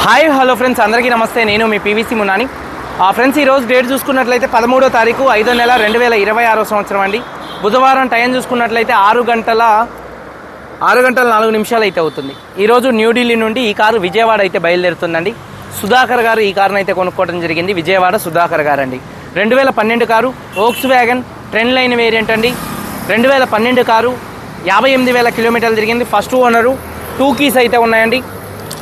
Hi hello friends, అందరికీ నమస్తే. నేను మీ పీవీసీ మున్నాని. ఫ్రెండ్స్, ఈరోజు డేట్ చూసుకున్నట్లయితే 13వ తారీఖు 5వ నెల 2026 సంవత్సరం అండి. బుధవారం టైం చూసుకున్నట్లయితే 6 గంటల 4 నిమిషాలు అయితే అవుతుంది. ఈరోజు న్యూఢిల్లీ నుండి ఈ కారు విజయవాడ అయితే బయలుదేరుతుందండి. సుధాకర్ గారు ఈ కారును అయితే కొనుక్కోవడం జరిగింది. విజయవాడ సుధాకర్ గారు అండి. 2012 car, Volkswagen trend line variant అండి. 2012 కారు, 58,000 కిలోమీటర్లు తిరిగింది. ఫస్ట్ ఓనరు, 2 కీస్ అయితే ఉన్నాయండి.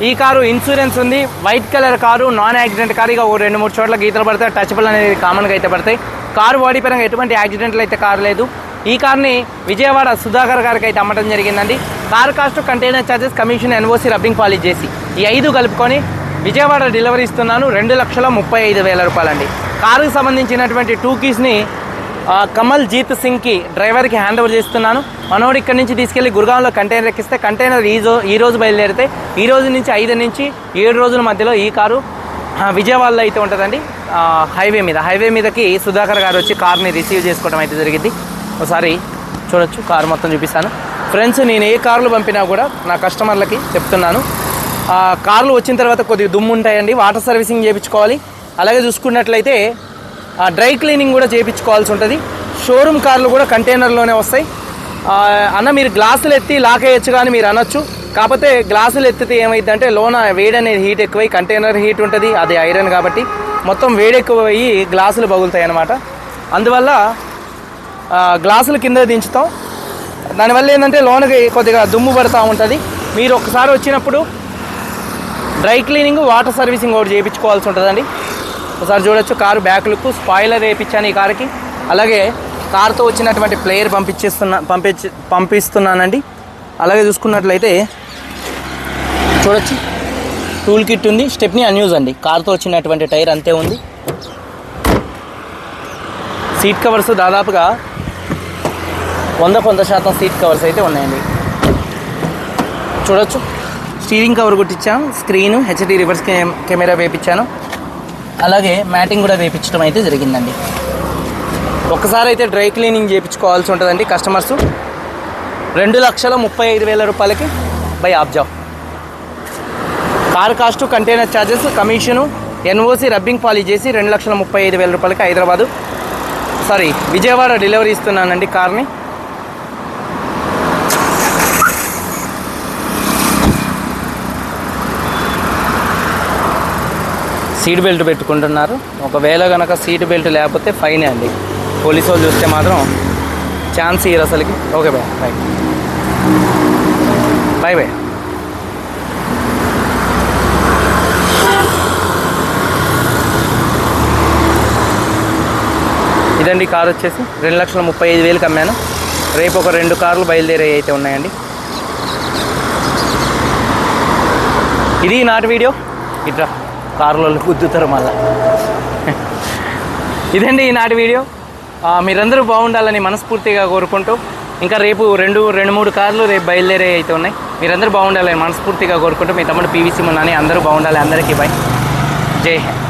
ఈ కారు ఇన్సూరెన్స్ ఉంది. White colour car, non accident car. ఇక 2-3 చోట్ల గీతలు పడతాయి, టచబుల్ అనేది కామన్గా అయితే పడతాయి. కారు బాడీ పరంగా ఎటువంటి యాక్సిడెంట్లు అయితే కారు లేదు. ఈ కార్ని విజయవాడ సుధాకర్ గారికి అయితే అమ్మటం జరిగిందండి. Car cost, container charges, commission, NOC, rubbing polish చేసి ఈ 5 కలుపుకొని విజయవాడ డెలివరీ ఇస్తున్నాను. 2,35,000 రూపాయలండి. కారుకు సంబంధించినటువంటి 2 కీస్ని కమల్ జీత్ సింగ్కి డ్రైవర్కి హ్యాండ్ ఓవర్ చేస్తున్నాను. మనోడు ఇక్కడి నుంచి తీసుకెళ్లి గుర్గాంలో కంటైనర్ ఎక్కిస్తే, కంటైనర్ ఈ రోజు బయలుదేరితే ఈ రోజు నుంచి 5 నుంచి 7 రోజుల మధ్యలో ఈ కారు విజయవాడలో అయితే ఉంటుందండి. హైవే మీదకి సుధాకర్ గారు వచ్చి కార్ని రిసీవ్ చేసుకోవడం అయితే జరిగింది. ఒకసారి చూడొచ్చు, కారు మొత్తం చూపిస్తాను. ఫ్రెండ్స్, నేను ఏ కార్లు పంపినా కూడా నా కస్టమర్లకి చెప్తున్నాను, కార్లు వచ్చిన తర్వాత కొద్దిగా దుమ్ము ఉంటాయండి, వాటర్ సర్వీసింగ్ చేయించుకోవాలి. అలాగే చూసుకున్నట్లయితే డ్రై క్లీనింగ్ కూడా చేయించుకోవాల్సి ఉంటుంది. షోరూమ్ కార్లు కూడా కంటైనర్లోనే వస్తాయి. అన్న, మీరు గ్లాసులు ఎత్తి లాక్ వేయచ్చు కానీ మీరు అనొచ్చు. కాకపోతే గ్లాసులు ఎత్తితే ఏమైందంటే లోన వేడి అనేది హీట్ ఎక్కువై, కంటైనర్ హీట్ ఉంటుంది, అది ఐరన్ కాబట్టి మొత్తం వేడి ఎక్కువ అయ్యి గ్లాసులు పగులుతాయి అన్నమాట. అందువల్ల గ్లాసులు కింద దించుతాం. దానివల్ల ఏంటంటే లోనకి కొద్దిగా దుమ్ము పడుతూ ఉంటుంది. మీరు ఒకసారి వచ్చినప్పుడు డ్రై క్లీనింగ్, వాటర్ సర్వీసింగ్ ఒకటి చేయించుకోవాల్సి ఉంటుందండి. ఒకసారి చూడొచ్చు, కారు బ్యాక్ లుక్, స్పాయిలర్ వేయించాను ఈ కారుకి. అలాగే కారుతో వచ్చినటువంటి ప్లేయర్ పంపిస్తున్నానండి. అలాగే చూసుకున్నట్లయితే చూడొచ్చు, టూల్ కిట్ ఉంది, స్టెప్నీ అన్యూజ్ అండి. కారుతో వచ్చినటువంటి టైర్ అంతే ఉంది. సీట్ కవర్స్ దాదాపుగా 100% సీట్ కవర్స్ అయితే ఉన్నాయండి. చూడొచ్చు, స్టీరింగ్ కవర్ కుట్టించాను, స్క్రీను, హెచ్డి రివర్స్ కెమెరా వేయించాను. అలాగే మ్యాటింగ్ కూడా వేయించడం అయితే జరిగిందండి. ఒక్కసారి అయితే డ్రై క్లీనింగ్ చేయించుకోవాల్సి ఉంటుందండి కస్టమర్స్. 2,35,000 రూపాయలకి బై ఆబ్జావ్. Car cost, container charges, commission, NOC, rubbing polish చేసి 2,35,000 రూపాయలకి విజయవాడ డెలివరీ ఇస్తున్నానండి కార్ని. సీట్ బెల్ట్ పెట్టుకుంటున్నారు. ఒకవేళ కనుక సీట్ బెల్ట్ లేకపోతే ఫైనే అండి. పోలీసు వాళ్ళు చూస్తే మాత్రం ఛాన్స్ ఇయ్యరు అసలుకి. Okay bye bye bye bye. ఇదండి కారు వచ్చేసి 2,35,000 అమ్మాను. రేపు ఒక 2 కార్లు బయలుదేరే అయితే ఉన్నాయండి. ఇది నాటి వీడియో. ఇట్లా కారులలో గుద్దుతారు మళ్ళా. ఇదండి ఈనాటి వీడియో. మీరందరూ బాగుండాలని మనస్ఫూర్తిగా కోరుకుంటూ, ఇంకా రేపు 2-3 కార్లు రేపు బయలుదేరే అయితే ఉన్నాయి. మీరందరూ బాగుండాలని మనస్ఫూర్తిగా కోరుకుంటూ, మీ తమ్ముడు పీవీసీ మున్నాని. అందరూ బాగుండాలి. అందరికీ బాయ్. జై హింద్.